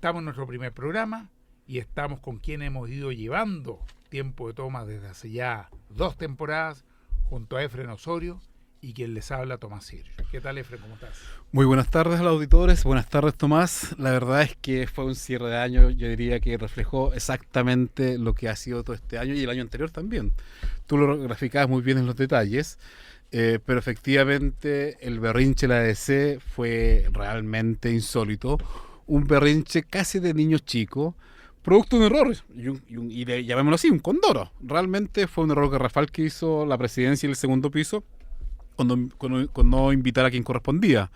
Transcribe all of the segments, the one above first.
Estamos en nuestro primer programa y estamos con quien hemos ido llevando Tiempo de Toma desde hace ya 2 temporadas, junto a Efren Osorio y quien les habla, Tomás Sircho. ¿Qué tal, Efren? ¿Cómo estás? Muy buenas tardes a los auditores, buenas tardes, Tomás. La verdad es que fue un cierre de año, yo diría que reflejó exactamente lo que ha sido todo este año y el año anterior también. Tú lo graficabas muy bien en los detalles, pero efectivamente el berrinche de la ADC fue realmente insólito. Un berrinche casi de niños chicos, producto de un error, llamémoslo así, un condoro. Realmente fue un error garrafal que hizo la presidencia y el segundo piso con no invitar a quien correspondía.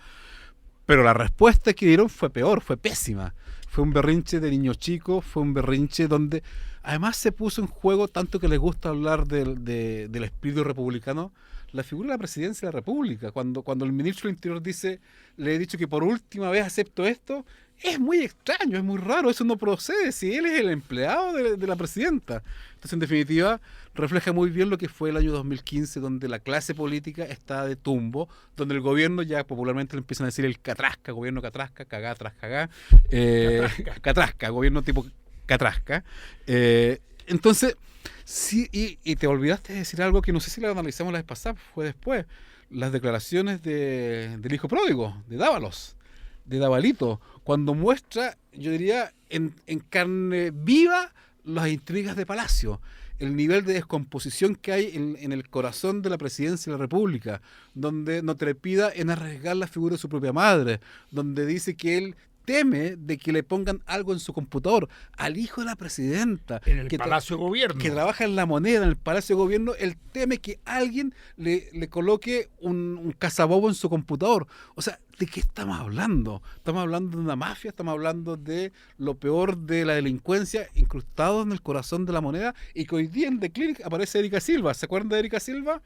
Pero la respuesta que dieron fue peor, fue pésima. Fue un berrinche de niños chicos, fue un berrinche donde además se puso en juego, tanto que les gusta hablar del espíritu republicano, la figura de la presidencia de la República. Cuando el ministro del Interior dice, le he dicho que por última vez acepto esto, es muy extraño, es muy raro, eso no procede, si él es el empleado de la presidenta. Entonces, en definitiva, refleja muy bien lo que fue el año 2015, donde la clase política está de tumbo, donde el gobierno ya popularmente le empiezan a decir el catrasca, gobierno catrasca, cagá tras cagá, catrasca, gobierno tipo catrasca. Entonces, sí, y te olvidaste de decir algo que no sé si lo analizamos la vez pasada, fue después, las declaraciones del hijo pródigo, de Dávalos, de Davalito, cuando muestra, yo diría, en carne viva las intrigas de Palacio, el nivel de descomposición que hay en el corazón de la presidencia de la República, donde no trepida en arriesgar la figura de su propia madre, donde dice que él teme de que le pongan algo en su computador al hijo de la presidenta. En el Palacio de Gobierno. Que trabaja en la moneda, en el Palacio de Gobierno, él teme que alguien le coloque un cazabobo en su computador. O sea, ¿de qué estamos hablando? Estamos hablando de una mafia, estamos hablando de lo peor de la delincuencia incrustado en el corazón de la moneda, y que hoy día en The Clinic aparece Erika Silva. ¿Se acuerdan de Erika Silva?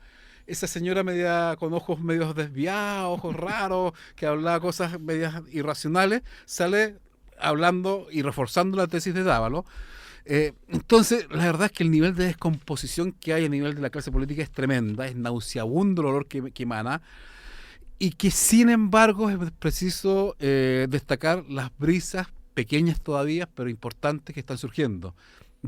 Esa señora media con ojos medios desviados, ojos raros, que hablaba cosas medias irracionales, sale hablando y reforzando la tesis de Dávalos. Entonces, la verdad es que el nivel de descomposición que hay a nivel de la clase política es tremenda, es nauseabundo el olor que emana, y que sin embargo es preciso destacar las brisas pequeñas todavía, pero importantes, que están surgiendo.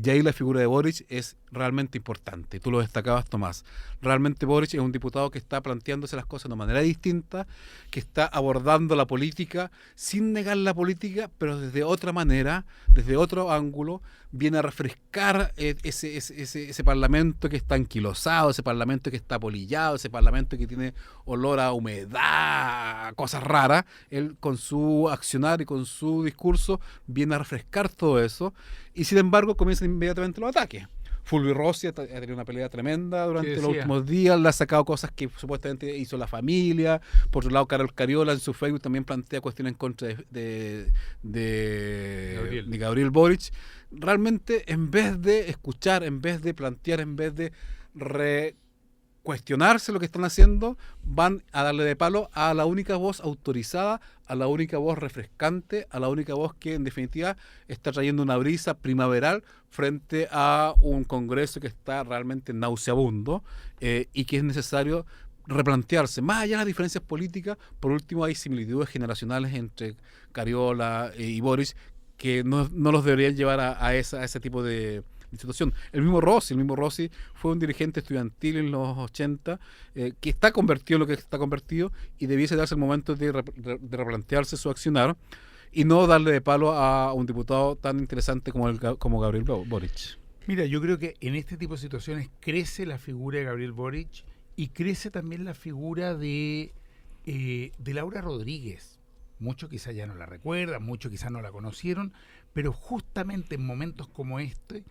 Y ahí la figura de Boric es realmente importante. Tú lo destacabas, Tomás. Realmente Boric es un diputado que está planteándose las cosas de una manera distinta, que está abordando la política sin negar la política, pero desde otra manera, desde otro ángulo. Viene a refrescar ese parlamento que está anquilosado, ese parlamento que está apolillado, ese parlamento que tiene olor a humedad, a cosas raras. Él, con su accionar y con su discurso, viene a refrescar todo eso, y sin embargo comienzan inmediatamente los ataques. Fulvio Rossi ha tenido una pelea tremenda durante los últimos días, le ha sacado cosas que supuestamente hizo la familia. Por otro lado, Carol Cariola en su Facebook también plantea cuestiones en contra de Gabriel Boric. Realmente, en vez de escuchar, en vez de plantear, en vez de cuestionarse lo que están haciendo, van a darle de palo a la única voz autorizada, a la única voz refrescante, a la única voz que en definitiva está trayendo una brisa primaveral frente a un Congreso que está realmente nauseabundo, y que es necesario replantearse. Más allá de las diferencias políticas, por último hay similitudes generacionales entre Cariola y Boris que no los deberían llevar a ese tipo de situación. El mismo Rossi fue un dirigente estudiantil en los 80, que está convertido en lo que está convertido, y debiese darse el momento de replantearse su accionar y no darle de palo a un diputado tan interesante como Gabriel Boric. Mira, yo creo que en este tipo de situaciones crece la figura de Gabriel Boric y crece también la figura de Laura Rodríguez. Muchos quizás ya no la recuerdan, muchos quizás no la conocieron, pero justamente en momentos como este,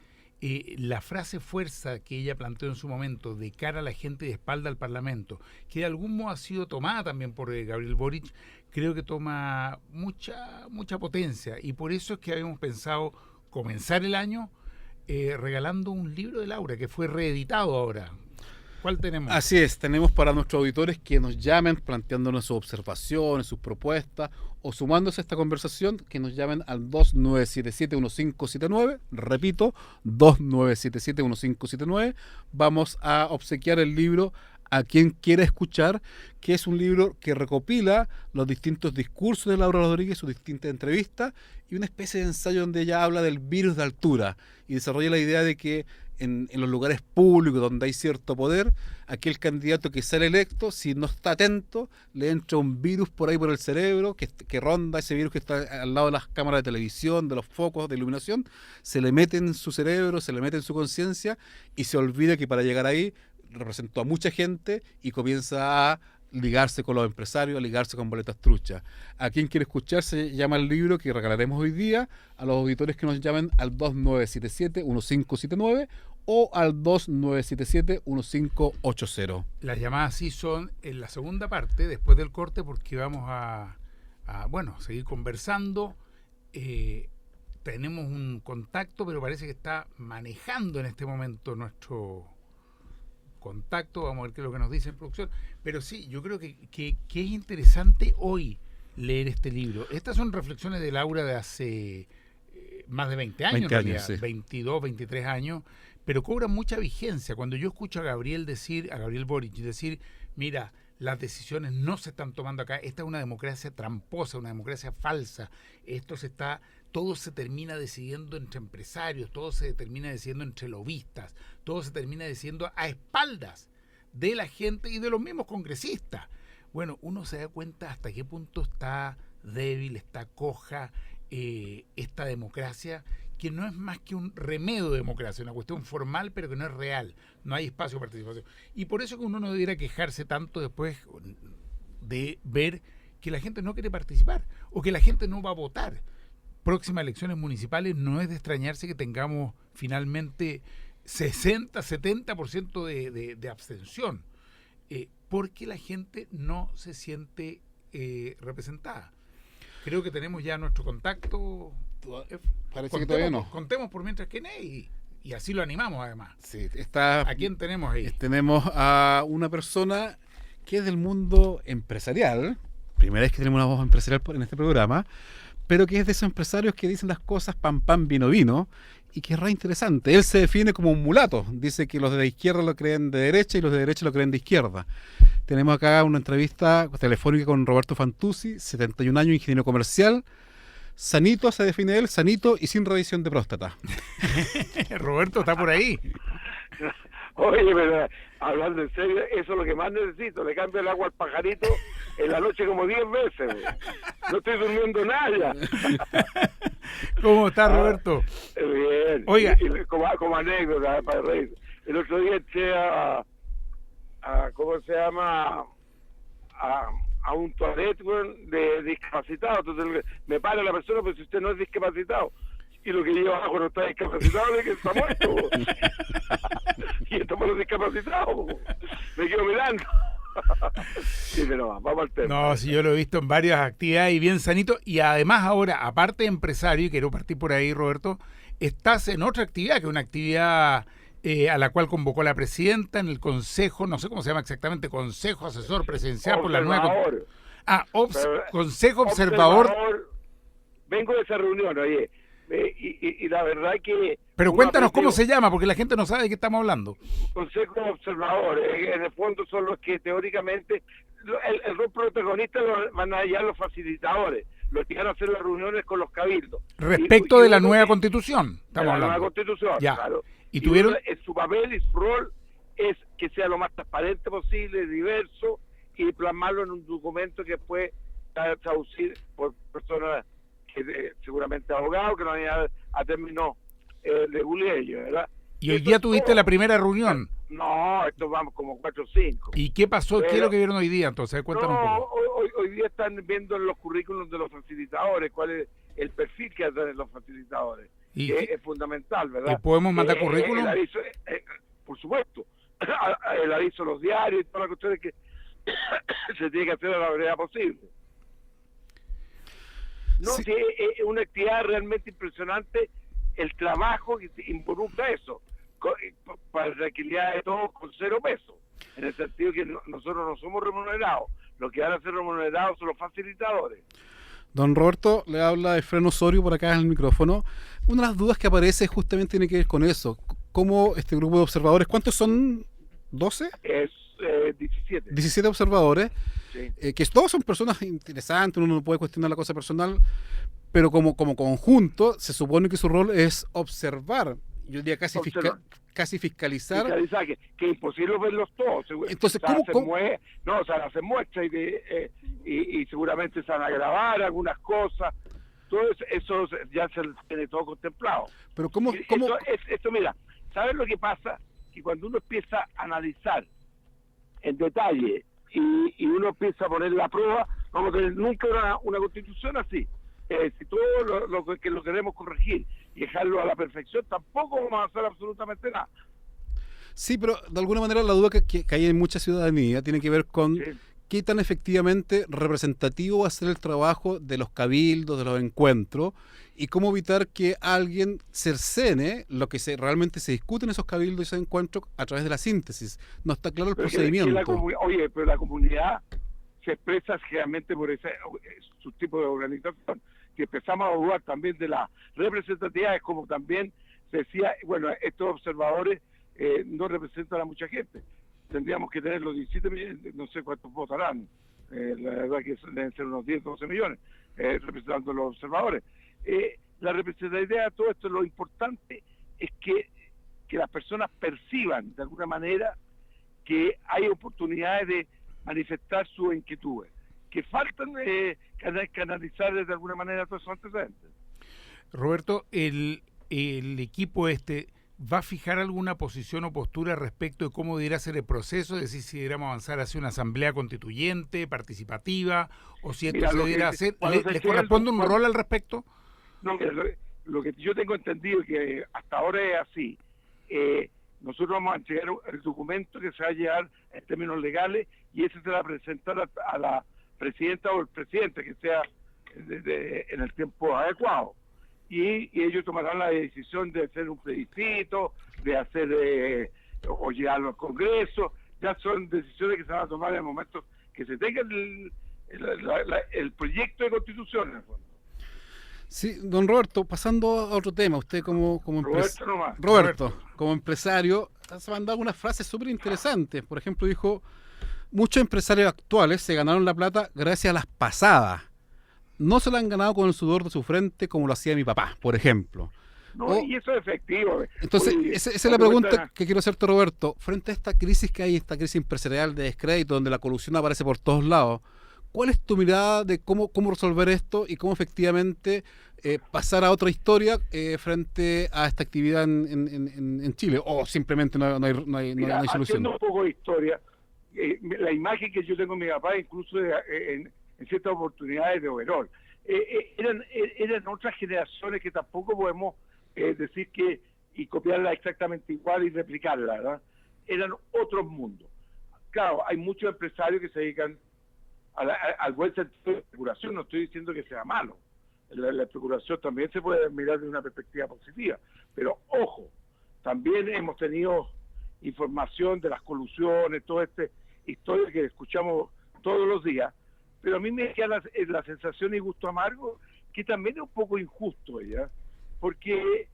la frase fuerza que ella planteó en su momento de cara a la gente de espalda al Parlamento, que de algún modo ha sido tomada también por Gabriel Boric, creo que toma mucha potencia, y por eso es que habíamos pensado comenzar el año regalando un libro de Laura que fue reeditado ahora. ¿Cuál tenemos? Así es, tenemos para nuestros auditores que nos llamen planteándonos sus observaciones, sus propuestas, o sumándose a esta conversación, que nos llamen al 2977-1579, repito, 2977-1579. Vamos a obsequiar el libro A quien quiera escuchar, que es un libro que recopila los distintos discursos de Laura Rodríguez, sus distintas entrevistas, y una especie de ensayo donde ella habla del virus de altura y desarrolla la idea de que en los lugares públicos donde hay cierto poder, aquel candidato que sale electo, si no está atento, le entra un virus por ahí por el cerebro, que ronda ese virus que está al lado de las cámaras de televisión, de los focos de iluminación, se le mete en su cerebro, se le mete en su conciencia y se olvida que para llegar ahí representó a mucha gente y comienza a ligarse con los empresarios, a ligarse con boletas truchas. A quien quiere escuchar se llama el libro que regalaremos hoy día a los auditores que nos llamen al 2977-1579 o al 2977-1580. Las llamadas sí son en la segunda parte, después del corte, porque vamos a seguir conversando. Tenemos un contacto, pero parece que está manejando en este momento nuestro contacto. Vamos a ver qué es lo que nos dice en producción. Pero sí, yo creo que es interesante hoy leer este libro. Estas son reflexiones de Laura de hace más de 20 años, 20 años, sí. 22, 23 años, pero cobra mucha vigencia. Cuando yo escucho a Gabriel Boric decir, mira, las decisiones no se están tomando acá, esta es una democracia tramposa, una democracia falsa, todo se termina decidiendo entre empresarios, todo se termina decidiendo entre lobistas, todo se termina decidiendo a espaldas de la gente y de los mismos congresistas. Bueno, uno se da cuenta hasta qué punto está débil, está coja esta democracia, que no es más que un remedio de democracia, una cuestión formal pero que no es real, no hay espacio de participación. Y por eso que uno no debiera quejarse tanto después de ver que la gente no quiere participar o que la gente no va a votar. Próximas elecciones municipales, no es de extrañarse que tengamos finalmente 60-70% de abstención, porque la gente no se siente representada. Creo que tenemos ya nuestro contacto. Parece que todavía no. Contemos por mientras que y así lo animamos además. Sí, ¿A quién tenemos ahí? Tenemos a una persona que es del mundo empresarial, primera vez que tenemos una voz empresarial en este programa, pero que es de esos empresarios que dicen las cosas pan, vino, vino, y que es re interesante. Él se define como un mulato, dice que los de la izquierda lo creen de derecha y los de derecha lo creen de izquierda. Tenemos acá una entrevista telefónica con Roberto Fantuzzi, 71 años, ingeniero comercial, sanito, se define él, sanito y sin revisión de próstata. Roberto está por ahí. Oye, pero hablando en serio, eso es lo que más necesito. Le cambio el agua al pajarito en la noche como 10 veces. No estoy durmiendo nada. ¿Cómo está, Roberto? Bien. Oiga. Como anécdota, para reír. El otro día eché a ¿cómo se llama? A un toilet de discapacitado. Entonces me para la persona, pues si usted no es discapacitado. Y lo que lleva abajo no está discapacitado, de que está muerto. Y estamos los discapacitados. Me quedo mirando. Sí, pero vamos al tema. No, sí, yo lo he visto en varias actividades y bien sanito. Y además ahora, aparte de empresario, y quiero partir por ahí, Roberto, estás en otra actividad, que es una actividad a la cual convocó la presidenta en el Consejo, no sé cómo se llama exactamente, Consejo Asesor Presidencial por la nueva... Consejo Observador. Vengo de esa reunión, oye. Y la verdad que... Pero cuéntanos cómo se llama, porque la gente no sabe de qué estamos hablando. Consejo Observador, en el fondo son los que teóricamente, el rol protagonista lo van a hallar los facilitadores, los que van a hacer las reuniones con los cabildos. Respecto de la nueva constitución, estamos hablando. La nueva constitución, ya. Claro. Y tuvieron... su papel y su rol es que sea lo más transparente posible, diverso, y plasmarlo en un documento que puede traducir por personas que seguramente abogados que no han ido a términos de Gulello, ¿verdad? Y hoy día tuviste la primera reunión. No, esto vamos como 4 o 5. ¿Y qué pasó? ¿Qué es lo que vieron hoy día? Entonces, cuéntanos un poco. Hoy día están viendo en los currículos de los facilitadores cuál es el perfil que hacen los facilitadores. ¿Y es fundamental, ¿verdad? ¿Podemos mandar currículum? Por supuesto. El aviso a los diarios y todas las cuestiones que se tiene que hacer a la brevedad posible. No, sí. Es una actividad realmente impresionante el trabajo que involucra eso, para la tranquilidad de todos con 0 pesos, en el sentido que nosotros no somos remunerados, los que van a ser remunerados son los facilitadores. Don Roberto, le habla Efraín Osorio por acá en el micrófono. Una de las dudas que aparece justamente tiene que ver con eso. ¿Cómo este grupo de observadores, cuántos son? ¿12? 17. 17 observadores, Sí. que todos son personas interesantes, uno no puede cuestionar la cosa personal, pero como conjunto se supone que su rol es observar, yo diría casi, Observar. casi fiscalizar. Fiscalizar, que es imposible verlos todos. Entonces, o sea, ¿cómo? No, o sea, hacen muestras y seguramente se van a grabar algunas cosas. Todo eso ya se tiene todo contemplado. Pero ¿cómo? Esto, mira, ¿sabes lo que pasa? Que cuando uno empieza a analizar en detalle y uno empieza a poner la prueba, vamos a tener nunca una constitución así. Si todo lo que lo queremos corregir y dejarlo a la perfección, tampoco vamos a hacer absolutamente nada. Sí, pero de alguna manera la duda que hay en mucha ciudadanía tiene que ver con Sí. qué tan efectivamente representativo va a ser el trabajo de los cabildos, de los encuentros, y cómo evitar que alguien cercene lo que realmente se discute en esos cabildos y esos encuentros a través de la síntesis. No está claro el Pero procedimiento. Oye, pero la comunidad se expresa generalmente por su tipo de organización. Que empezamos a dudar también de las representatividades, como también se decía, bueno, estos observadores no representan a mucha gente. Tendríamos que tener los 17 millones, no sé cuántos votarán, la verdad que deben ser unos 10, 12 millones, representando a los observadores. La representatividad de todo esto, lo importante es que las personas perciban de alguna manera que hay oportunidades de manifestar sus inquietudes, que faltan canalizar de alguna manera todos esos antecedentes. Roberto, el equipo ¿va a fijar alguna posición o postura respecto de cómo debería ser el proceso? Es decir, si deberíamos avanzar hacia una asamblea constituyente, participativa, o si esto se debería hacer. ¿Les corresponde un rol al respecto? No, mira, lo que yo tengo entendido que hasta ahora es así. Nosotros vamos a entregar el documento que se va a llevar en términos legales y ese se va a presentar a la presidenta o el presidente que sea en el tiempo adecuado. Y ellos tomarán la decisión de hacer un plebiscito, de hacer o llevarlo al Congreso. Ya son decisiones que se van a tomar en el momento que se tenga el proyecto de constitución, en el fondo. Sí, don Roberto, pasando a otro tema, usted como Roberto, como empresario, se han mandado unas frases súper interesantes. Por ejemplo, dijo, muchos empresarios actuales se ganaron la plata gracias a las pasadas. No se la han ganado con el sudor de su frente como lo hacía mi papá, por ejemplo. No, y eso es efectivo. Entonces, esa es la pregunta que quiero hacerte, Roberto. Frente a esta crisis que hay, esta crisis empresarial de descrédito, donde la colusión aparece por todos lados, ¿cuál es tu mirada de cómo resolver esto y cómo efectivamente pasar a otra historia frente a esta actividad en Chile? ¿O simplemente no hay solución? Haciendo un poco de historia, la imagen que yo tengo de mi papá, incluso en ciertas oportunidades de overall, eran otras generaciones que tampoco podemos decir y copiarla exactamente igual y replicarla, ¿verdad? Eran otros mundos. Claro, hay muchos empresarios que se dedican al buen sentido de especulación. No estoy diciendo que sea malo. La especulación también se puede mirar de una perspectiva positiva, pero ojo, también hemos tenido información de las colusiones, toda esta historia que escuchamos todos los días, pero a mí me queda la sensación y gusto amargo que también es un poco injusto ella, porque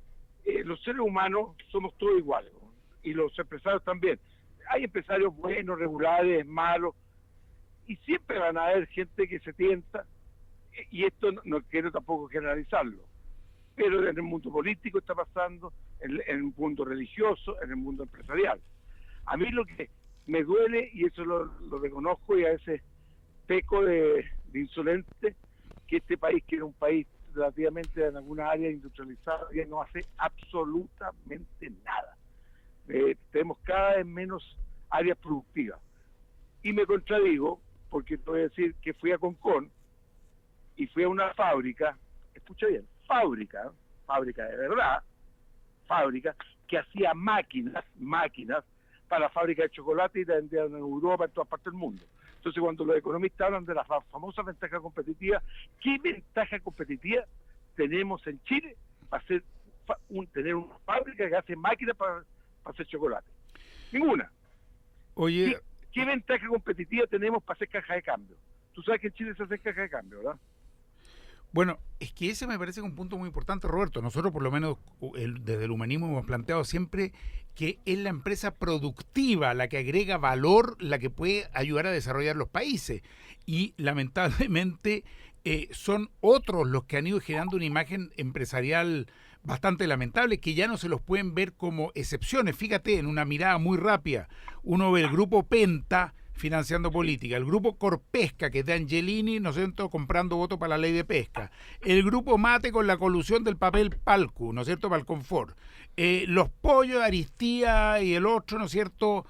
los seres humanos somos todos iguales, ¿no? Y los empresarios también. Hay empresarios buenos, regulares, malos, y siempre van a haber gente que se tienta, y esto no quiero tampoco generalizarlo, pero en el mundo político está pasando, en el mundo religioso, en el mundo empresarial. A mí lo que me duele, y eso lo reconozco, y a veces peco de insolente, que este país, que era un país relativamente en alguna área industrializada, ya no hace absolutamente nada. Tenemos cada vez menos áreas productivas. Y me contradigo, porque te voy a decir que fui a Concón y fui a una fábrica, escucha bien, fábrica de verdad, fábrica que hacía máquinas para fábrica de chocolate y la vendían en Europa, en todas partes del mundo. Entonces, cuando los economistas hablan de la famosa ventaja competitiva, ¿qué ventaja competitiva tenemos en Chile para tener una fábrica que hace máquinas para hacer chocolate? Ninguna. Oye, ¿Qué ventaja competitiva tenemos para hacer caja de cambio? Tú sabes que en Chile se hace caja de cambio, ¿verdad? Bueno, es que ese me parece un punto muy importante, Roberto. Nosotros, por lo menos, desde el humanismo hemos planteado siempre que es la empresa productiva la que agrega valor, la que puede ayudar a desarrollar los países. Y lamentablemente son otros los que han ido generando una imagen empresarial bastante lamentable, que ya no se los pueden ver como excepciones. Fíjate, en una mirada muy rápida, uno ve el grupo Penta financiando política, el grupo Corpesca, que es de Angelini, ¿no es cierto?, comprando votos para la ley de pesca, el grupo Mate con la colusión del papel Palcu, ¿no es cierto?, para el confort, los pollos, Aristía y el otro, ¿no es cierto?,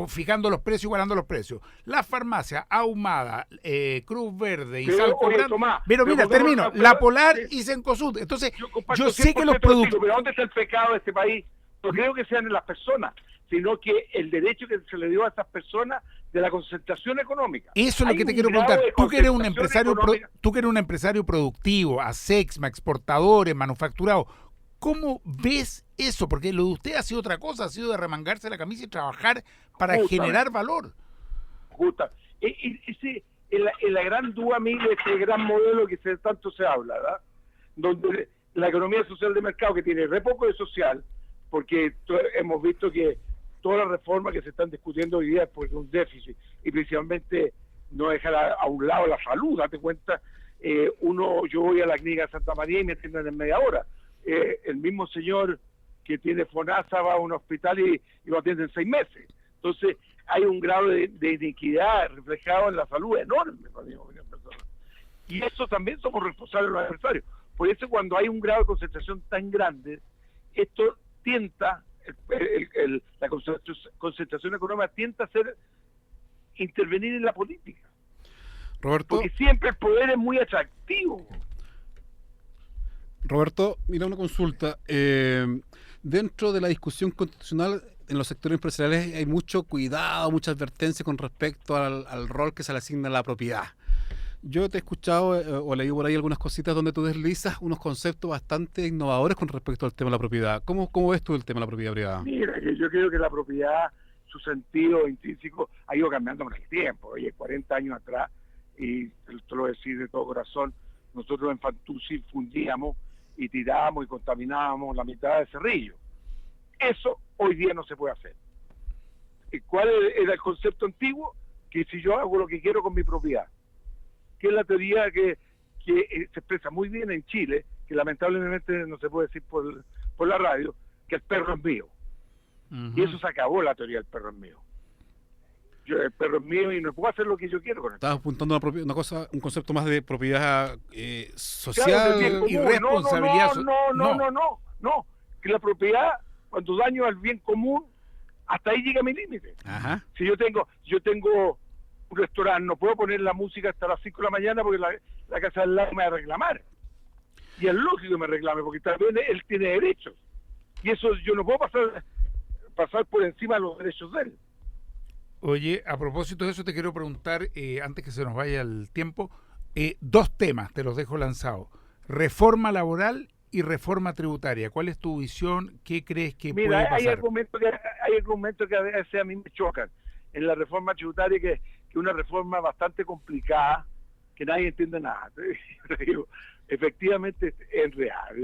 fijando los precios, igualando los precios, las farmacias, Ahumada, Cruz Verde y Salco Grande, pero mira, termino, La Polar y Cencosud. Entonces, yo sé que los productos... Pero ¿dónde está el pecado de este país? No creo que sean en las personas, sino que el derecho que se le dio a esas personas de la concentración económica. Eso es lo que te quiero preguntar. Tú que eres un empresario productivo, ASEXMA, exportadores, manufacturados, ¿cómo ves eso? Porque lo de usted ha sido otra cosa, ha sido de remangarse la camisa y trabajar para generar valor. Justa. Ese es la gran duda a mí de este gran modelo que tanto se habla, ¿verdad? Donde la economía social de mercado, que tiene re poco de social, porque hemos visto que todas las reformas que se están discutiendo hoy día es por un déficit, y principalmente no dejar a un lado la salud. Date cuenta, yo voy a la clínica Santa María y me atienden en media hora. El mismo señor que tiene FONASA va a un hospital y lo atienden 6 meses. Entonces hay un grado de iniquidad reflejado en la salud enorme para mi opinión personal. Y eso también somos responsables los empresarios. Por eso cuando hay un grado de concentración tan grande, esto tienta, la concentración económica tienta a intervenir en la política. Roberto, porque siempre el poder es muy atractivo. Roberto, mira, una consulta. Dentro de la discusión constitucional en los sectores empresariales hay mucho cuidado, mucha advertencia con respecto al rol que se le asigna a la propiedad. Yo te he escuchado o leído por ahí algunas cositas donde tú deslizas unos conceptos bastante innovadores con respecto al tema de la propiedad. ¿Cómo ves tú el tema de la propiedad privada? Mira, yo creo que la propiedad, su sentido intrínseco ha ido cambiando con el tiempo. Oye, 40 años atrás, y te lo voy a decir de todo corazón, nosotros en Fantuzzi fundíamos y tirábamos y contaminábamos la mitad de Cerrillo. Eso hoy día no se puede hacer. ¿Y cuál era el concepto antiguo? Que si yo hago lo que quiero con mi propiedad, que es la teoría que se expresa muy bien en Chile, que lamentablemente no se puede decir por la radio, que el perro es mío. Uh-huh. Y eso se acabó, la teoría del perro es mío. El perro es mío y no puedo hacer lo que yo quiero con él. Estás apuntando a un concepto más de propiedad social, claro, y responsabilidad. No, que la propiedad, cuando daño al bien común, hasta ahí llega mi límite. Ajá. Si yo tengo un restaurante, no puedo poner la música hasta las 5 de la mañana porque la casa del lado me va a reclamar. Y es lógico que me reclame, porque también él tiene derechos. Y eso yo no puedo pasar por encima de los derechos de él. Oye, a propósito de eso te quiero preguntar, antes que se nos vaya el tiempo, 2 temas, te los dejo lanzados. Reforma laboral y reforma tributaria. ¿Cuál es tu visión? ¿Qué crees que puede pasar? Hay argumentos que a veces a mí me chocan. En la reforma tributaria, que es una reforma bastante complicada, que nadie entiende nada. Digo, efectivamente es real,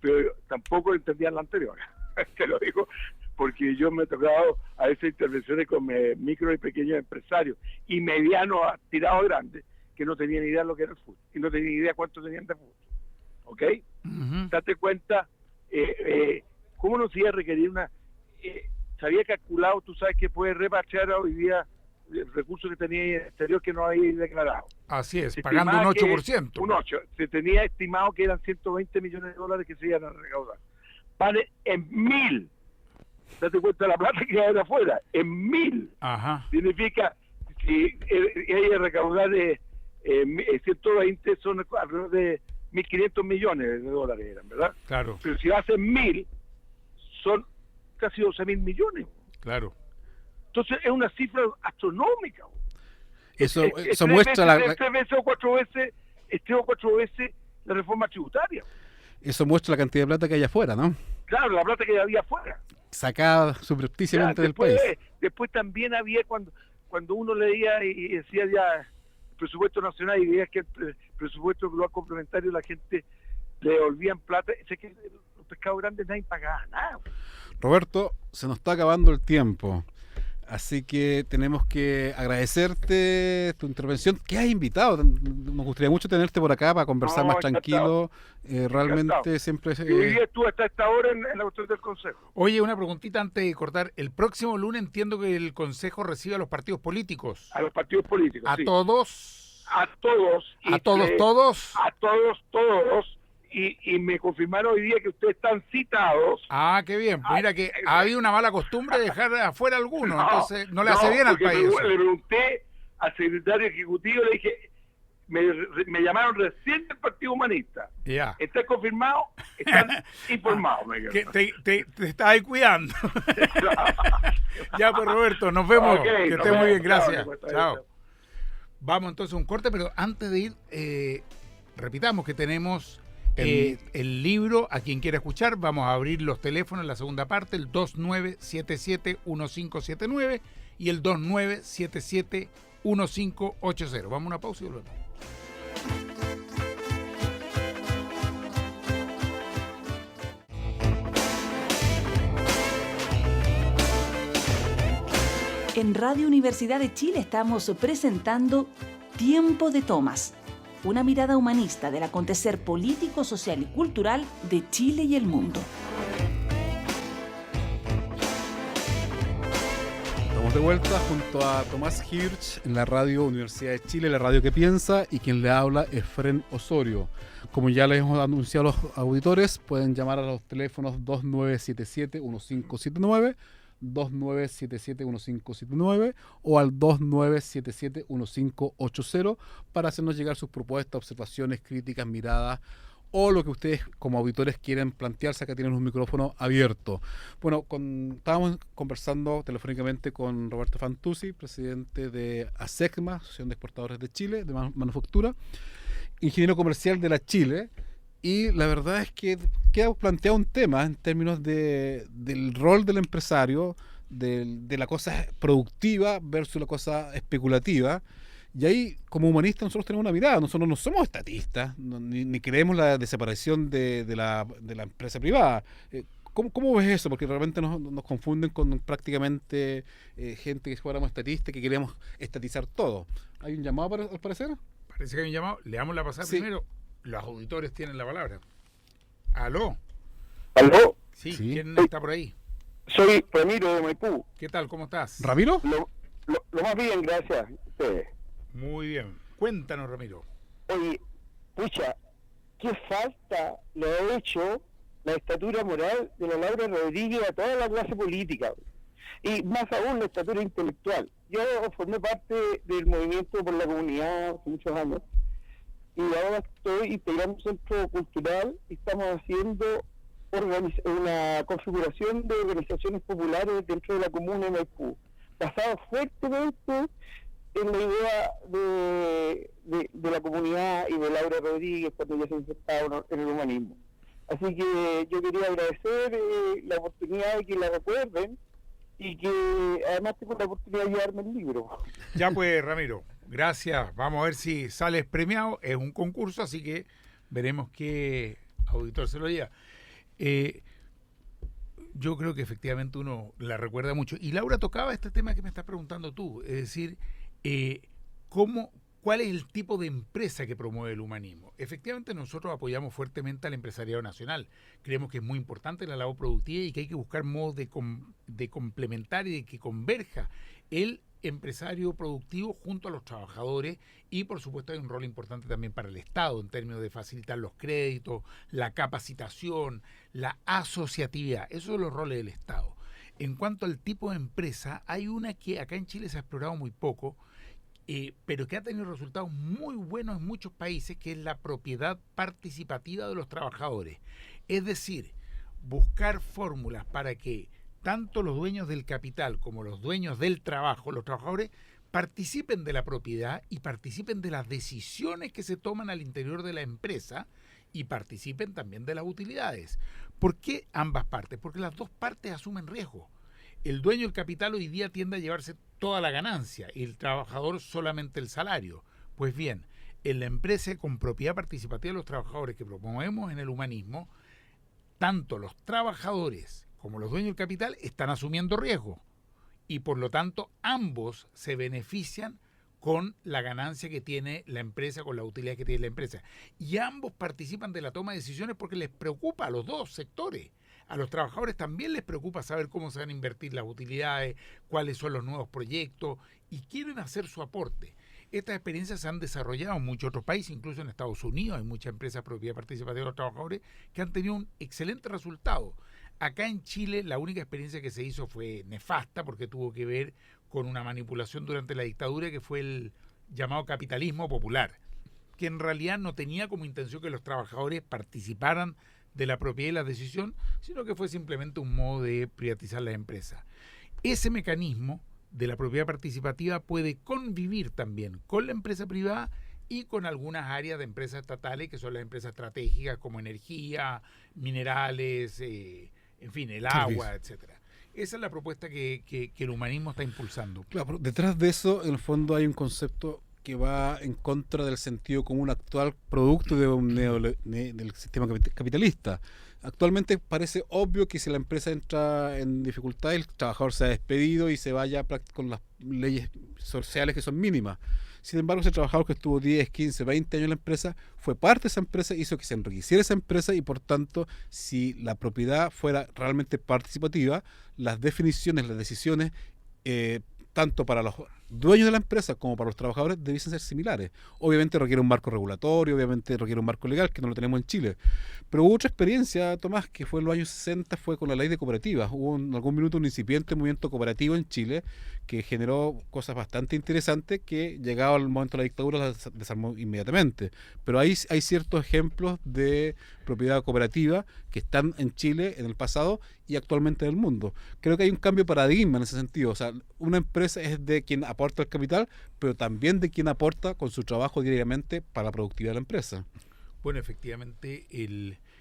pero tampoco entendían la anterior. Te lo digo porque yo me he tocado a esas intervenciones con micro y pequeños empresarios y medianos tirados grandes que no tenían idea de lo que era el fútbol y no tenían idea cuánto tenían de fútbol. ¿Ok? Uh-huh. Date cuenta cómo nos iba a requerir se había calculado, tú sabes que puede repatriar hoy día recursos que tenía en el exterior que no había declarado. Así es, pagando un 8%. Un 8%. Se tenía estimado que eran 120 millones de dólares que se iban a recaudar. Vale en 1.000. Date cuenta de la plata que hay de afuera. En 1.000. Ajá. Significa que hay que recaudar 120, son alrededor de 1.500 millones de dólares, eran, ¿verdad? Claro. Pero si hacen 1.000, son casi 12.000 millones. Claro. Entonces es una cifra astronómica. Eso muestra tres veces o cuatro veces la reforma tributaria. Eso muestra la cantidad de plata que hay afuera, ¿no? Claro, la plata que había afuera. Sacada subrepticiamente del país. Después también había cuando uno leía y decía ya, presupuesto nacional y veías que el presupuesto global complementario la gente le devolvían plata, sé que los pescados grandes nadie pagaba nada. Roberto, se nos está acabando el tiempo. Así que tenemos que agradecerte tu intervención. ¿Qué has invitado? Nos gustaría mucho tenerte por acá para conversar más tranquilo. Realmente Encantado. siempre... Y hoy día estuve hasta esta hora en la cuestión del Consejo. Oye, una preguntita antes de cortar. El próximo lunes entiendo que el Consejo recibe a los partidos políticos. A los partidos políticos, ¿A sí. todos? A todos. ¿A todos, todos? A todos. Y me confirmaron hoy día que ustedes están citados. Ah, qué bien. Mira que ha habido una mala costumbre de dejar afuera a algunos, entonces no le hace bien al porque país. Le pregunté al secretario ejecutivo, le dije, me llamaron recién del Partido Humanista. Ya. ¿Está confirmado? Están informados. Me Que te estás ahí cuidando. Ya, pues Roberto, nos vemos. Okay, que nos estés muy bien, vemos. gracias. Chao. Chao. Vamos entonces a un corte, pero antes de ir, repitamos que tenemos el libro, a quien quiera escuchar, vamos a abrir los teléfonos en la segunda parte, el 2977-1579 y el 2977-1580. Vamos a una pausa y volvemos. En Radio Universidad de Chile estamos presentando Tiempo de Tomas, una mirada humanista del acontecer político, social y cultural de Chile y el mundo. Estamos de vuelta junto a Tomás Hirsch en la Radio Universidad de Chile, la radio que piensa, y quien le habla es Efren Osorio. Como ya les hemos anunciado a los auditores, pueden llamar a los teléfonos 2977-1579, 2977-1579 o al 2977-1580 para hacernos llegar sus propuestas, observaciones, críticas, miradas o lo que ustedes como auditores quieren plantearse. Acá tienen un micrófono abierto. Bueno, estábamos conversando telefónicamente con Roberto Fantuzzi, presidente de ASECMA, Asociación de Exportadores de Chile, de Manufactura, ingeniero comercial de la Chile. Y la verdad es que queda planteado un tema en términos del rol del empresario, de la cosa productiva versus la cosa especulativa. Y ahí, como humanistas, nosotros tenemos una mirada. Nosotros no somos estatistas, ni creemos la desaparición de la empresa privada. ¿Cómo ves eso? Porque realmente nos confunden con prácticamente gente que fuéramos estatistas, que queremos estatizar todo. ¿Hay un llamado al parecer? Parece que hay un llamado. Le damos la pasada Sí. primero. Los auditores tienen la palabra. ¿Aló? ¿Aló? Sí, Sí. ¿quién está por ahí? Soy Ramiro de Maipú. ¿Qué tal? ¿Cómo estás? ¿Ramiro? Lo más bien, gracias a ustedes. Muy bien. Cuéntanos, Ramiro. Oye, pucha, qué falta le ha hecho la estatura moral de la Laura Rodríguez a toda la clase política, y más aún la estatura intelectual. Yo formé parte del movimiento por la comunidad hace muchos años, y ahora estoy integrando un centro cultural y estamos haciendo una configuración de organizaciones populares dentro de la comuna de Maipú, basado fuertemente en la idea de la comunidad y de Laura Rodríguez cuando ella se insertaba en el humanismo. Así que yo quería agradecer la oportunidad de que la recuerden y que además tengo la oportunidad de llevarme el libro. Ya pues, Ramiro, gracias. Vamos a ver si sales premiado. Es un concurso, así que veremos qué auditor se lo lleva. Yo creo que efectivamente uno la recuerda mucho. Y Laura tocaba este tema que me estás preguntando tú, es decir, ¿cuál es el tipo de empresa que promueve el humanismo? Efectivamente nosotros apoyamos fuertemente al empresariado nacional. Creemos que es muy importante la labor productiva y que hay que buscar modos de complementar y de que converja el empresario productivo junto a los trabajadores, y por supuesto hay un rol importante también para el Estado en términos de facilitar los créditos, la capacitación, la asociatividad. Esos son los roles del Estado. En cuanto al tipo de empresa, hay una que acá en Chile se ha explorado muy poco, pero que ha tenido resultados muy buenos en muchos países, que es la propiedad participativa de los trabajadores. Es decir, buscar fórmulas para que tanto los dueños del capital como los dueños del trabajo, los trabajadores, participen de la propiedad y participen de las decisiones que se toman al interior de la empresa y participen también de las utilidades. ¿Por qué ambas partes? Porque las dos partes asumen riesgo. El dueño del capital hoy día tiende a llevarse toda la ganancia y el trabajador solamente el salario. Pues bien, en la empresa con propiedad participativa de los trabajadores que promovemos en el humanismo, tanto los trabajadores como los dueños del capital están asumiendo riesgo y por lo tanto ambos se benefician con la ganancia que tiene la empresa, con la utilidad que tiene la empresa. Y ambos participan de la toma de decisiones porque les preocupa a los dos sectores. A los trabajadores también les preocupa saber cómo se van a invertir las utilidades, cuáles son los nuevos proyectos y quieren hacer su aporte. Estas experiencias se han desarrollado en muchos otros países, incluso en Estados Unidos hay muchas empresas de propiedad participativa de los trabajadores que han tenido un excelente resultado. Acá en Chile la única experiencia que se hizo fue nefasta porque tuvo que ver con una manipulación durante la dictadura que fue el llamado capitalismo popular, que en realidad no tenía como intención que los trabajadores participaran de la propiedad y la decisión, sino que fue simplemente un modo de privatizar las empresas. Ese mecanismo de la propiedad participativa puede convivir también con la empresa privada y con algunas áreas de empresas estatales que son las empresas estratégicas como energía, minerales, en fin, el agua, etcétera. Esa es la propuesta que el humanismo está impulsando. Claro, pero detrás de eso, en el fondo, hay un concepto que va en contra del sentido común actual, producto de del sistema capitalista. Actualmente parece obvio que si la empresa entra en dificultad, el trabajador se ha despedido y se vaya con las leyes sociales que son mínimas. Sin embargo, ese trabajador que estuvo 10, 15, 20 años en la empresa, fue parte de esa empresa, hizo que se enriqueciera esa empresa y por tanto, si la propiedad fuera realmente participativa, las definiciones, las decisiones, tanto para los dueños de la empresa como para los trabajadores debiesen ser similares. Obviamente requiere un marco regulatorio, obviamente requiere un marco legal que no lo tenemos en Chile. Pero hubo otra experiencia, Tomás, que fue en los años 60, fue con la ley de cooperativas. Hubo en algún minuto un incipiente movimiento cooperativo en Chile que generó cosas bastante interesantes que llegado al momento de la dictadura las desarmó inmediatamente. Pero hay ciertos ejemplos de propiedad cooperativa que están en Chile en el pasado y actualmente en el mundo. Creo que hay un cambio de paradigma en ese sentido. O sea, una empresa es de quien aporta el capital, pero también de quien aporta con su trabajo diariamente para la productividad de la empresa. Bueno, efectivamente,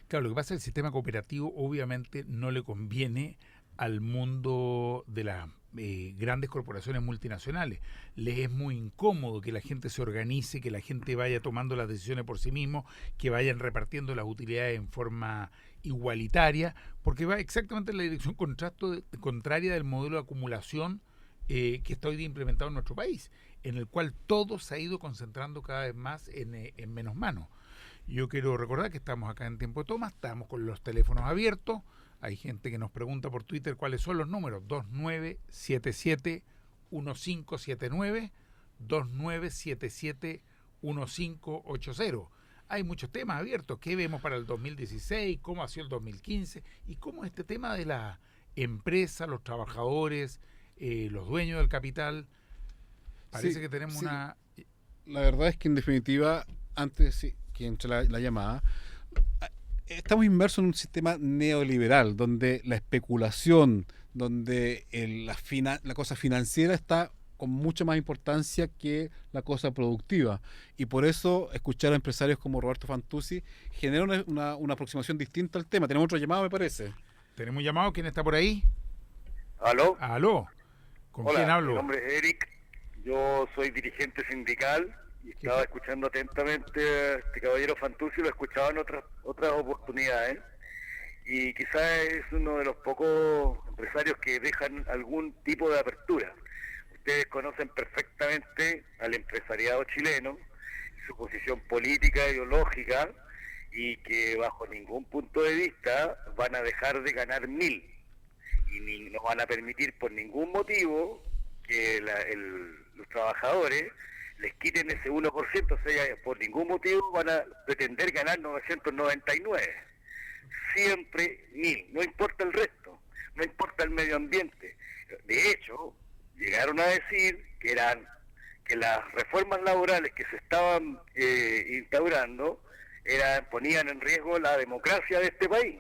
claro, lo que pasa es que el sistema cooperativo obviamente no le conviene al mundo de las grandes corporaciones multinacionales. Les es muy incómodo que la gente se organice, que la gente vaya tomando las decisiones por sí mismo, que vayan repartiendo las utilidades en forma igualitaria, porque va exactamente en la dirección contraria del modelo de acumulación que está hoy día implementado en nuestro país, en el cual todo se ha ido concentrando cada vez más en menos manos. Yo quiero recordar que estamos acá en Tiempo de Toma, estamos con los teléfonos abiertos, hay gente que nos pregunta por Twitter cuáles son los números, 2977-1579, 2977-1580. Hay muchos temas abiertos, ¿qué vemos para el 2016? ¿Cómo ha sido el 2015? Y cómo este tema de la empresa, los trabajadores, los dueños del capital, parece que tenemos una... La verdad es que en definitiva, antes que entre la llamada, estamos inmersos en un sistema neoliberal donde la especulación, donde la cosa financiera está con mucha más importancia que la cosa productiva. Y por eso escuchar a empresarios como Roberto Fantuzzi genera una aproximación distinta al tema. Tenemos otro llamado, me parece. ¿Tenemos llamado? ¿Quién está por ahí? ¿Aló? ¿Aló? ¿Con Hola, quién hablo? mi nombre es Eric, yo soy dirigente sindical y estaba escuchando atentamente a este caballero Fantuzzi, lo he escuchado en otras oportunidades y quizás es uno de los pocos empresarios que dejan algún tipo de apertura. Ustedes conocen perfectamente al empresariado chileno, su posición política, ideológica, y que bajo ningún punto de vista van a dejar de ganar 1.000 y no van a permitir por ningún motivo que los trabajadores les quiten ese 1%, o sea, por ningún motivo van a pretender ganar 999. Siempre 1.000, no importa el resto, no importa el medio ambiente. De hecho, llegaron a decir que las reformas laborales que se estaban instaurando ponían en riesgo la democracia de este país.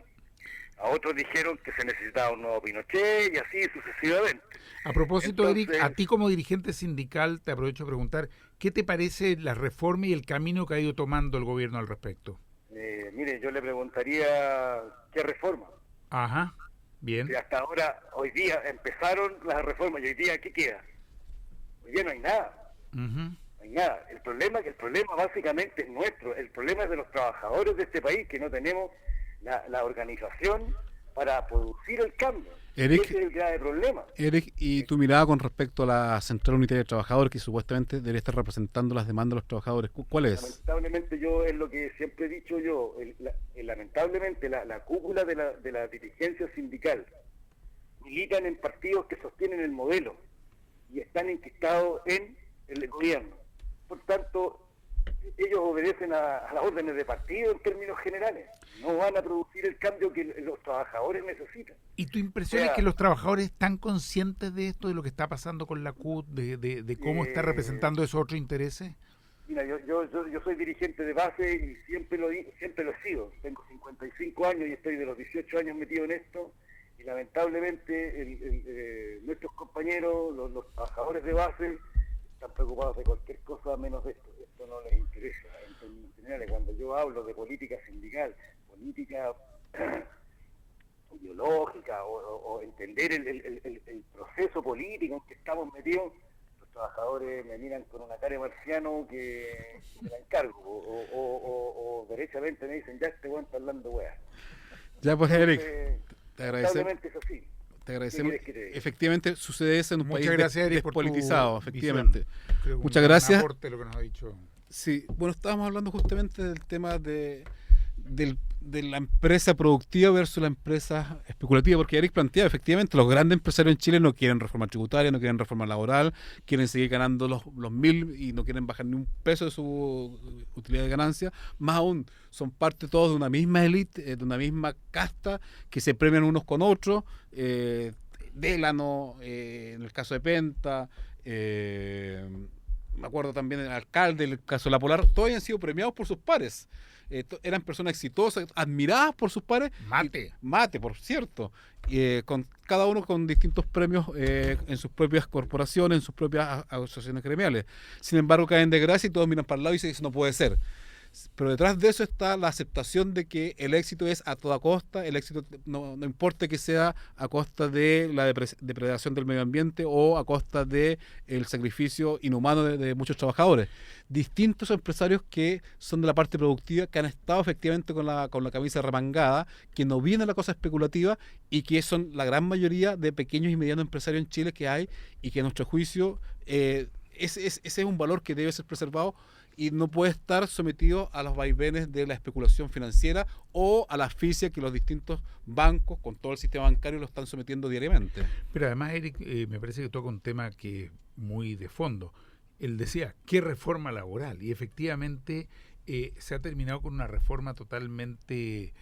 A otros dijeron que se necesitaba un nuevo Pinochet y así sucesivamente. A propósito, Entonces, Eric, a ti como dirigente sindical te aprovecho a preguntar, ¿qué te parece la reforma y el camino que ha ido tomando el gobierno al respecto? Mire, yo le preguntaría, ¿qué reforma? Ajá, bien. Que hasta ahora, hoy día, empezaron las reformas y hoy día, ¿qué queda? Hoy día no hay nada. Uh-huh. No hay hay nada. El problema básicamente es nuestro, el problema es de los trabajadores de este país, que no tenemos la organización para producir el cambio. Eric, ese es el grave problema. Eric, y tu mirada con respecto a la Central Unitaria de Trabajadores, que supuestamente debería estar representando las demandas de los trabajadores, ¿cuál es? Lamentablemente, yo es lo que siempre he dicho yo, lamentablemente la cúpula de la dirigencia sindical militan en partidos que sostienen el modelo y están enquistados en el gobierno. Por tanto, ellos obedecen a las órdenes de partido en términos generales. No van a producir el cambio que los trabajadores necesitan. ¿Y tu impresión es que los trabajadores están conscientes de esto, de lo que está pasando con la CUT, de cómo está representando esos otros intereses? Mira, yo soy dirigente de base y siempre lo he sido. Tengo 55 años y estoy de los 18 años metido en esto. Y lamentablemente nuestros compañeros, los trabajadores de base, están preocupados de cualquier cosa menos de esto. Esto no les interesa en términos generales. Cuando yo hablo de política sindical, política ideológica o entender el proceso político en que estamos metidos, los trabajadores me miran con una cara de marciano que me la encargo, o derechamente me dicen, ya este weón está hablando weá. Ya pues, Eric, te agradecemos. Es así. Te agradecemos. Efectivamente, sucede eso en un país despolitizado, efectivamente. Muchas gracias. Lo que nos ha dicho. Sí, bueno, estábamos hablando justamente del tema de la empresa productiva versus la empresa especulativa, porque Eric plantea, efectivamente, los grandes empresarios en Chile no quieren reforma tributaria, no quieren reforma laboral, quieren seguir ganando los 1.000 y no quieren bajar ni un peso de su utilidad de ganancia. Más aún, son parte todos de una misma élite, de una misma casta, que se premian unos con otros. Délano, en el caso de Penta, me acuerdo también del alcalde, en el caso de La Polar, todos han sido premiados por sus pares. Eran personas exitosas, admiradas por sus pares. Mate, por cierto. Con cada uno con distintos premios en sus propias corporaciones, en sus propias asociaciones gremiales. Sin embargo, caen en desgracia y todos miran para el lado y dicen, eso no puede ser. Pero detrás de eso está la aceptación de que el éxito es a toda costa, el éxito no importa que sea a costa de la depredación del medio ambiente o a costa de el sacrificio inhumano de muchos trabajadores. Distintos empresarios que son de la parte productiva, que han estado efectivamente con la camisa remangada, que no viene la cosa especulativa y que son la gran mayoría de pequeños y medianos empresarios en Chile que hay y que a nuestro juicio ese es un valor que debe ser preservado y no puede estar sometido a los vaivenes de la especulación financiera o a la asfixia que los distintos bancos, con todo el sistema bancario, lo están sometiendo diariamente. Pero además, Eric, me parece que toca un tema que es muy de fondo. Él decía, ¿qué reforma laboral? Y efectivamente se ha terminado con una reforma totalmente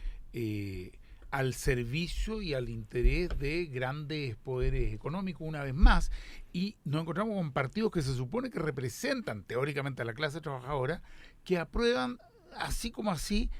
al servicio y al interés de grandes poderes económicos una vez más, y nos encontramos con partidos que se supone que representan teóricamente a la clase trabajadora, que aprueban así como así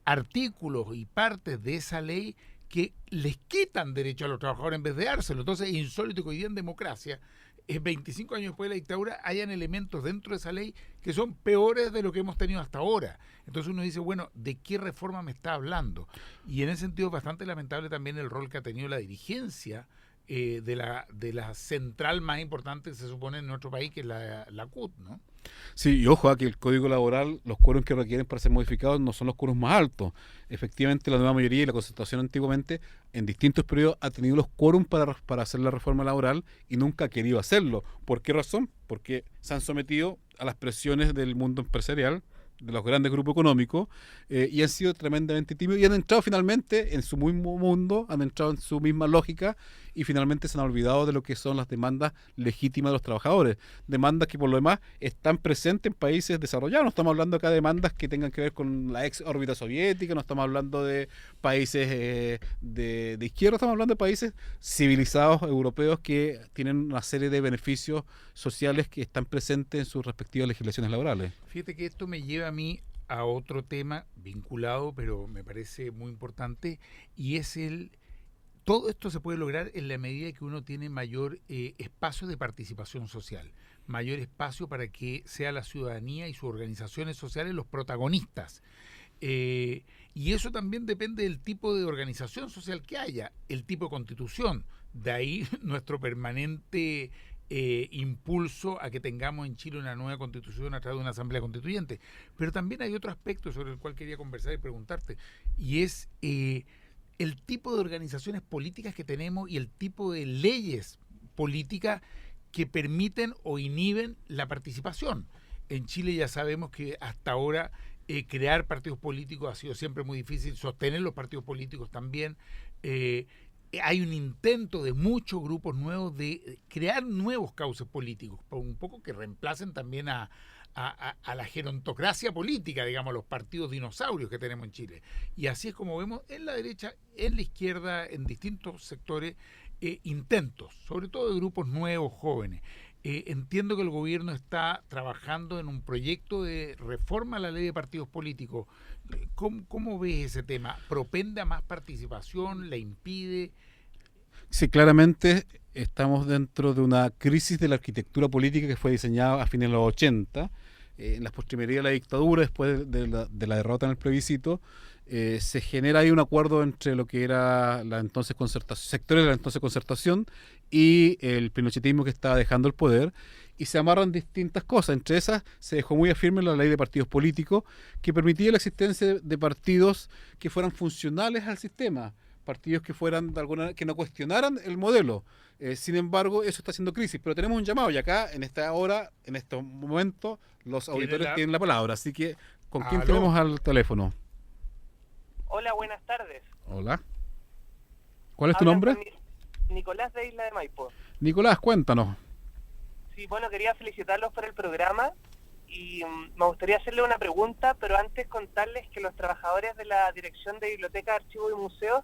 artículos y partes de esa ley que les quitan derecho a los trabajadores en vez de dárselo. Entonces es insólito que hoy día en democracia, 25 años después de la dictadura, hayan elementos dentro de esa ley que son peores de lo que hemos tenido hasta ahora. Entonces uno dice, bueno, ¿de qué reforma me está hablando? Y en ese sentido es bastante lamentable también el rol que ha tenido la dirigencia de la central más importante que se supone en nuestro país, que es la CUT, ¿no? Sí, y ojo, que el Código Laboral, los quórum que requieren para ser modificados no son los quórum más altos. Efectivamente, la nueva mayoría y la Concertación antiguamente, en distintos periodos, ha tenido los quórum para hacer la reforma laboral y nunca ha querido hacerlo. ¿Por qué razón? Porque se han sometido a las presiones del mundo empresarial, de los grandes grupos económicos, y han sido tremendamente tímidos y han entrado finalmente en su mismo mundo, han entrado en su misma lógica y finalmente se han olvidado de lo que son las demandas legítimas de los trabajadores, demandas que por lo demás están presentes en países desarrollados. No estamos hablando acá de demandas que tengan que ver con la ex órbita soviética, no estamos hablando de países de izquierda, estamos hablando de países civilizados europeos que tienen una serie de beneficios sociales que están presentes en sus respectivas legislaciones laborales. Fíjate que esto me lleva a mí a otro tema vinculado, pero me parece muy importante, y es todo esto se puede lograr en la medida que uno tiene mayor espacio de participación social, mayor espacio para que sea la ciudadanía y sus organizaciones sociales los protagonistas. Y eso también depende del tipo de organización social que haya, el tipo de constitución. De ahí nuestro permanente impulso a que tengamos en Chile una nueva constitución a través de una asamblea constituyente. Pero también hay otro aspecto sobre el cual quería conversar y preguntarte, y es el tipo de organizaciones políticas que tenemos y el tipo de leyes políticas que permiten o inhiben la participación. En Chile ya sabemos que hasta ahora crear partidos políticos ha sido siempre muy difícil, sostener los partidos políticos también. Hay un intento de muchos grupos nuevos de crear nuevos cauces políticos, un poco que reemplacen también a la gerontocracia política, digamos, los partidos dinosaurios que tenemos en Chile. Y así es como vemos en la derecha, en la izquierda, en distintos sectores, intentos, sobre todo de grupos nuevos, jóvenes. Entiendo que el gobierno está trabajando en un proyecto de reforma a la ley de partidos políticos. ¿Cómo ves ese tema? ¿Propende a más participación? ¿La impide? Sí, claramente estamos dentro de una crisis de la arquitectura política que fue diseñada a fines de los 80, en las postrimerías de la dictadura, después de la derrota en el plebiscito. Se genera ahí un acuerdo entre lo que era la entonces concertación, sectores de la entonces concertación y el pinochetismo que estaba dejando el poder, y se amarran distintas cosas. Entre esas se dejó muy firme la ley de partidos políticos, que permitía la existencia de partidos que fueran funcionales al sistema, partidos que fueran que no cuestionaran el modelo. Sin embargo, eso está haciendo crisis, pero tenemos un llamado, y acá en esta hora, en estos momentos, los auditores tienen la palabra. Así que, ¿con quién tenemos al teléfono? Hola, buenas tardes. Hola. ¿Cuál es tu nombre? Nicolás de Isla de Maipo. Nicolás, cuéntanos. Sí, bueno, quería felicitarlos por el programa y me gustaría hacerle una pregunta, pero antes contarles que los trabajadores de la Dirección de Biblioteca, Archivos y Museos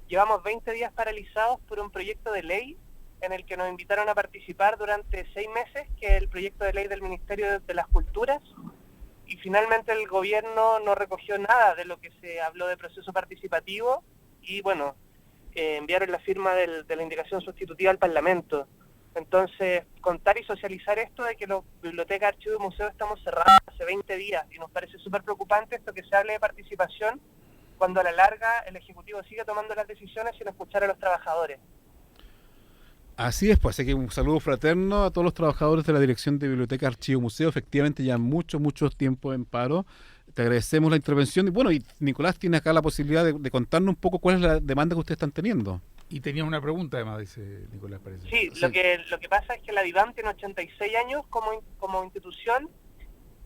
llevamos 20 días paralizados por un proyecto de ley en el que nos invitaron a participar durante 6 meses, que es el proyecto de ley del Ministerio de las Culturas, y finalmente el gobierno no recogió nada de lo que se habló de proceso participativo y, bueno, enviaron la firma de la indicación sustitutiva al Parlamento. Entonces, contar y socializar esto de que los bibliotecas, archivos y museos estamos cerrados hace 20 días y nos parece súper preocupante esto que se hable de participación cuando a la larga el Ejecutivo sigue tomando las decisiones sin escuchar a los trabajadores. Así es, pues, así que un saludo fraterno a todos los trabajadores de la Dirección de Biblioteca, Archivo y Museo. Efectivamente, ya mucho tiempo en paro. Te agradecemos la intervención. Y bueno, y Nicolás tiene acá la posibilidad de contarnos un poco cuál es la demanda que ustedes están teniendo. Y tenía una pregunta además, dice Nicolás, parece. Sí, sí. Lo que pasa es que la DIVAM tiene 86 años como institución,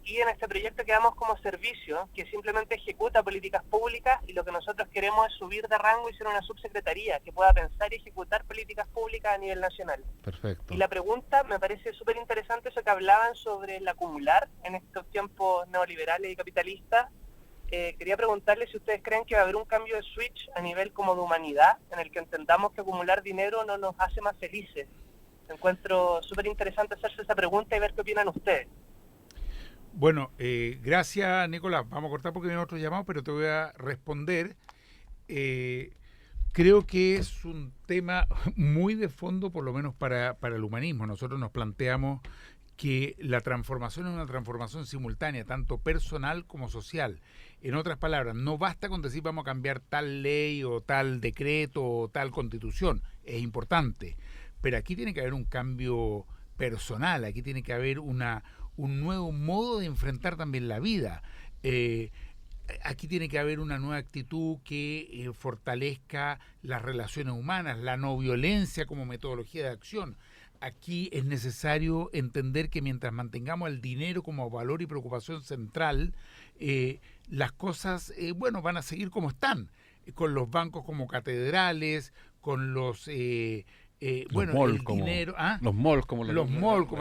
y en este proyecto quedamos como servicio que simplemente ejecuta políticas públicas, y lo que nosotros queremos es subir de rango y ser una subsecretaría que pueda pensar y ejecutar políticas públicas a nivel nacional. Perfecto. Y la pregunta, me parece súper interesante eso que hablaban sobre el acumular en estos tiempos neoliberales y capitalistas. Quería preguntarles si ustedes creen que va a haber un cambio de switch a nivel como de humanidad, en el que entendamos que acumular dinero no nos hace más felices. Encuentro súper interesante hacerse esa pregunta y ver qué opinan ustedes. Bueno, gracias, Nicolás. Vamos a cortar porque viene otro llamado, pero te voy a responder. Creo que es un tema muy de fondo, por lo menos para el humanismo. Nosotros nos planteamos que la transformación es una transformación simultánea, tanto personal como social. En otras palabras, no basta con decir vamos a cambiar tal ley o tal decreto o tal constitución. Es importante, pero aquí tiene que haber un cambio personal, aquí tiene que haber un nuevo modo de enfrentar también la vida. Aquí tiene que haber una nueva actitud que fortalezca las relaciones humanas, la no violencia como metodología de acción. Aquí es necesario entender que mientras mantengamos el dinero como valor y preocupación central, las cosas, van a seguir como están, con los bancos como catedrales, con los... el dinero, los malls como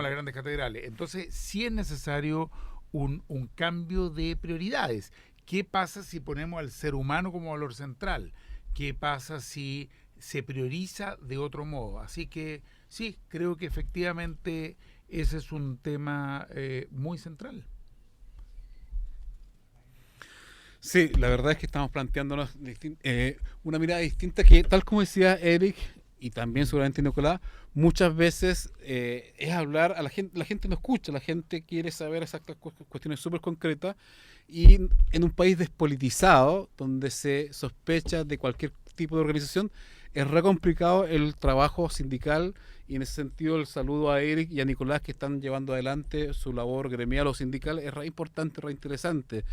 las grandes catedrales. Entonces sí es necesario un cambio de prioridades. ¿Qué pasa si ponemos al ser humano como valor central? ¿Qué pasa si se prioriza de otro modo? Así que sí, creo que efectivamente ese es un tema muy central. Sí, la verdad es que estamos planteándonos una mirada distinta que, tal como decía Eric, y también seguramente Nicolás, muchas veces es hablar a la gente no escucha, la gente quiere saber exactas cuestiones súper concretas, y en un país despolitizado, donde se sospecha de cualquier tipo de organización, es re complicado el trabajo sindical, y en ese sentido el saludo a Eric y a Nicolás, que están llevando adelante su labor gremial o sindical, es re importante, re interesante,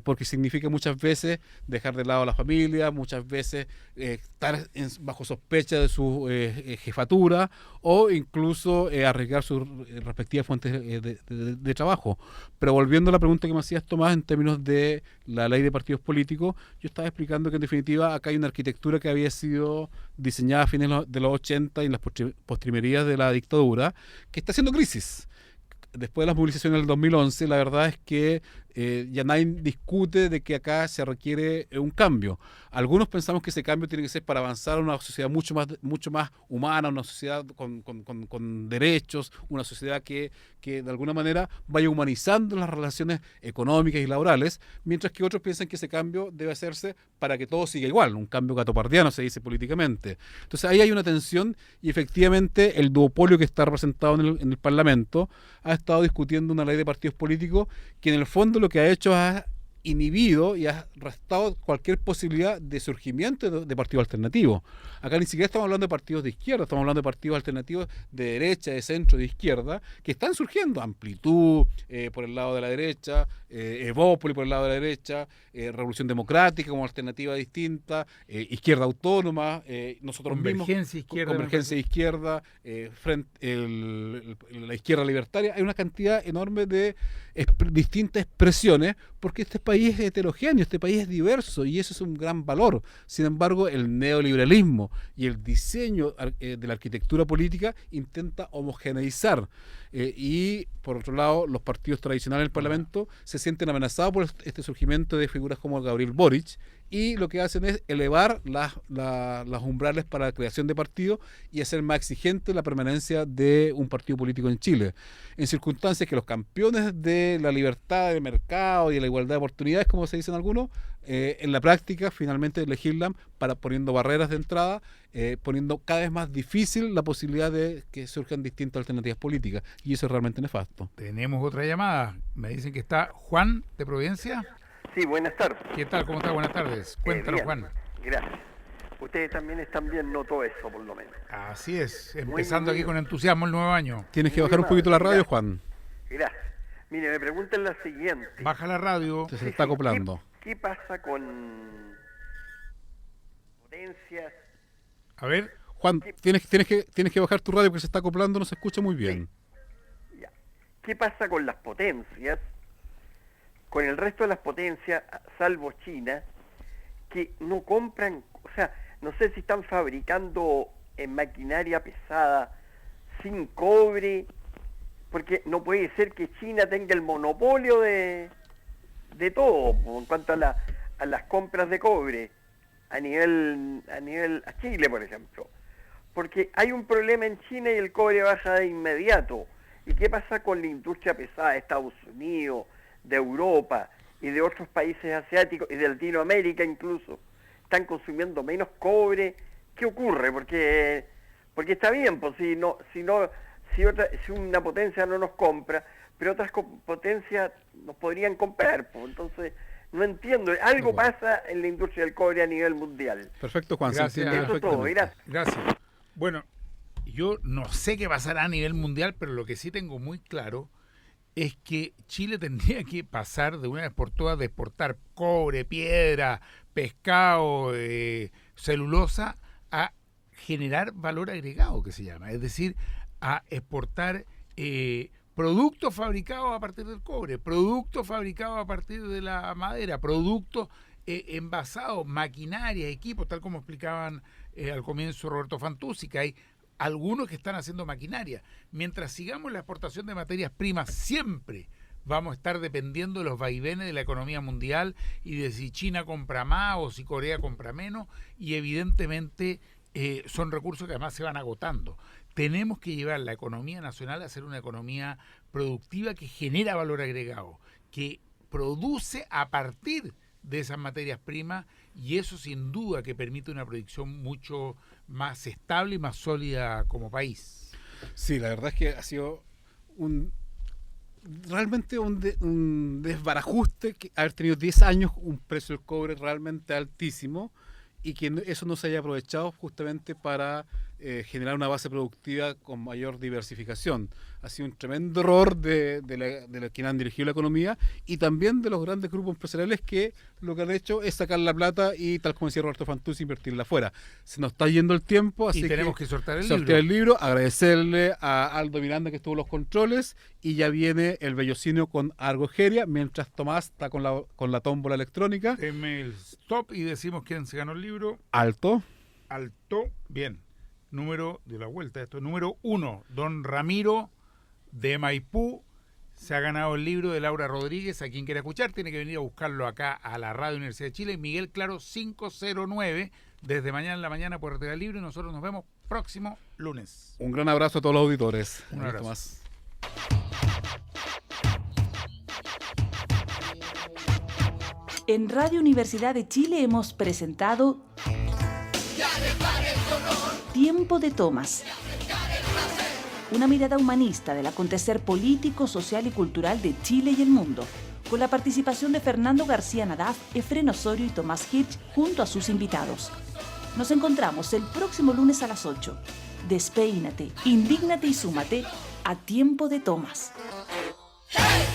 porque significa muchas veces dejar de lado a la familia, muchas veces estar bajo sospecha de su jefatura, o incluso arriesgar sus respectivas fuentes de trabajo. Pero volviendo a la pregunta que me hacías, Tomás, en términos de la ley de partidos políticos, yo estaba explicando que en definitiva acá hay una arquitectura que había sido diseñada a fines de los 80 y en las postrimerías de la dictadura, que está haciendo crisis. Después de las movilizaciones del 2011, la verdad es que ya nadie discute de que acá se requiere un cambio. Algunos pensamos que ese cambio tiene que ser para avanzar a una sociedad mucho más humana, una sociedad con derechos, una sociedad que de alguna manera vaya humanizando las relaciones económicas y laborales, mientras que otros piensan que ese cambio debe hacerse para que todo siga igual, un cambio gatopardiano se dice políticamente. Entonces ahí hay una tensión, y efectivamente el duopolio que está representado en el Parlamento ha estado discutiendo una ley de partidos políticos que en el fondo lo que ha hecho es inhibido y ha restado cualquier posibilidad de surgimiento de partidos alternativos. Acá ni siquiera estamos hablando de partidos de izquierda, estamos hablando de partidos alternativos de derecha, de centro, de izquierda, que están surgiendo. Amplitud por el lado de la derecha, Evópoli por el lado de la derecha, Revolución Democrática como alternativa distinta, Izquierda Autónoma, nosotros Convergencia mismos, Convergencia Izquierda, la Izquierda Libertaria. Hay una cantidad enorme de distintas expresiones, porque este país es heterogéneo, este país es diverso, y eso es un gran valor. Sin embargo, el neoliberalismo y el diseño de la arquitectura política intenta homogeneizar, y por otro lado los partidos tradicionales del Parlamento se sienten amenazados por este surgimiento de figuras como Gabriel Boric, y lo que hacen es elevar las umbrales para la creación de partidos y hacer más exigente la permanencia de un partido político en Chile, en circunstancias que los campeones de la libertad de mercado y de la igualdad de oportunidades, como se dicen algunos, en la práctica finalmente legislan para poniendo barreras de entrada, poniendo cada vez más difícil la posibilidad de que surjan distintas alternativas políticas, y eso es realmente nefasto. Tenemos otra llamada. Me dicen que está Juan de Providencia. Sí, buenas tardes. ¿Qué tal? ¿Cómo está? Buenas tardes. Cuéntanos, Bien, Juan. Gracias. Ustedes también están bien, noto eso por lo menos. Así es, empezando aquí con entusiasmo el nuevo año. Tienes que bajar un poquito la radio, Juan. Gracias. Mire, me preguntan la siguiente. Baja la radio. Se está acoplando. ¿Qué pasa con potencias? A ver, Juan, tienes que bajar tu radio porque se está acoplando, no se escucha muy bien. Ya. ¿Qué pasa con las potencias? Con el resto de las potencias, salvo China, que no compran, o sea, no sé si están fabricando en maquinaria pesada sin cobre, porque no puede ser que China tenga el monopolio de todo en cuanto a las compras de cobre a Chile, por ejemplo. Porque hay un problema en China y el cobre baja de inmediato. ¿Y qué pasa con la industria pesada de Estados Unidos, de Europa y de otros países asiáticos y de Latinoamérica incluso? Están consumiendo menos cobre. ¿Qué ocurre? Porque está bien, pues si una potencia no nos compra, pero otras potencias nos podrían comprar, pues entonces no entiendo. Algo pasa en la industria del cobre a nivel mundial. Perfecto, Juan. Gracias. Eso es todo. Gracias. Bueno, yo no sé qué pasará a nivel mundial, pero lo que sí tengo muy claro es que Chile tendría que pasar de una vez por todas de exportar cobre, piedra, pescado, celulosa, a generar valor agregado, que se llama. Es decir, a exportar productos fabricados a partir del cobre, productos fabricados a partir de la madera, productos envasados, maquinaria, equipos, tal como explicaban al comienzo Roberto Fantuzzi, que hay algunos que están haciendo maquinaria. Mientras sigamos la exportación de materias primas, siempre vamos a estar dependiendo de los vaivenes de la economía mundial y de si China compra más o si Corea compra menos, y evidentemente son recursos que además se van agotando. Tenemos que llevar la economía nacional a ser una economía productiva que genera valor agregado, que produce a partir de esas materias primas, y eso sin duda que permite una producción mucho más estable y más sólida como país. Sí, la verdad es que ha sido realmente un desbarajuste, que haber tenido 10 años un precio del cobre realmente altísimo, y que eso no se haya aprovechado justamente para generar una base productiva con mayor diversificación. Ha sido un tremendo error de quienes han dirigido la economía y también de los grandes grupos empresariales que lo que han hecho es sacar la plata y, tal como decía Roberto Fantuzzi, invertirla afuera. Se nos está yendo el tiempo, así y tenemos que sortear el libro. Agradecerle a Aldo Miranda que estuvo en los controles y ya viene el Bellocino con Argogeria, mientras Tomás está con la tómbola electrónica. Deme el stop y decimos quién se ganó el libro. Alto, bien. Número de la vuelta, esto es número 1, don Ramiro de Maipú se ha ganado el libro de Laura Rodríguez. A quien quiera escuchar tiene que venir a buscarlo acá a la Radio Universidad de Chile. Miguel Claro 509, desde mañana en la mañana por RTVE Libre, y nosotros nos vemos próximo lunes. Un gran abrazo a todos los auditores. Un abrazo. Más. En Radio Universidad de Chile hemos presentado Tiempo de Tomas, una mirada humanista del acontecer político, social y cultural de Chile y el mundo, con la participación de Fernando García Nadaf, Efrén Osorio y Tomás Hirsch junto a sus invitados. Nos encontramos el próximo lunes a las 8. Despeínate, indígnate y súmate a Tiempo de Tomas. ¡Hey!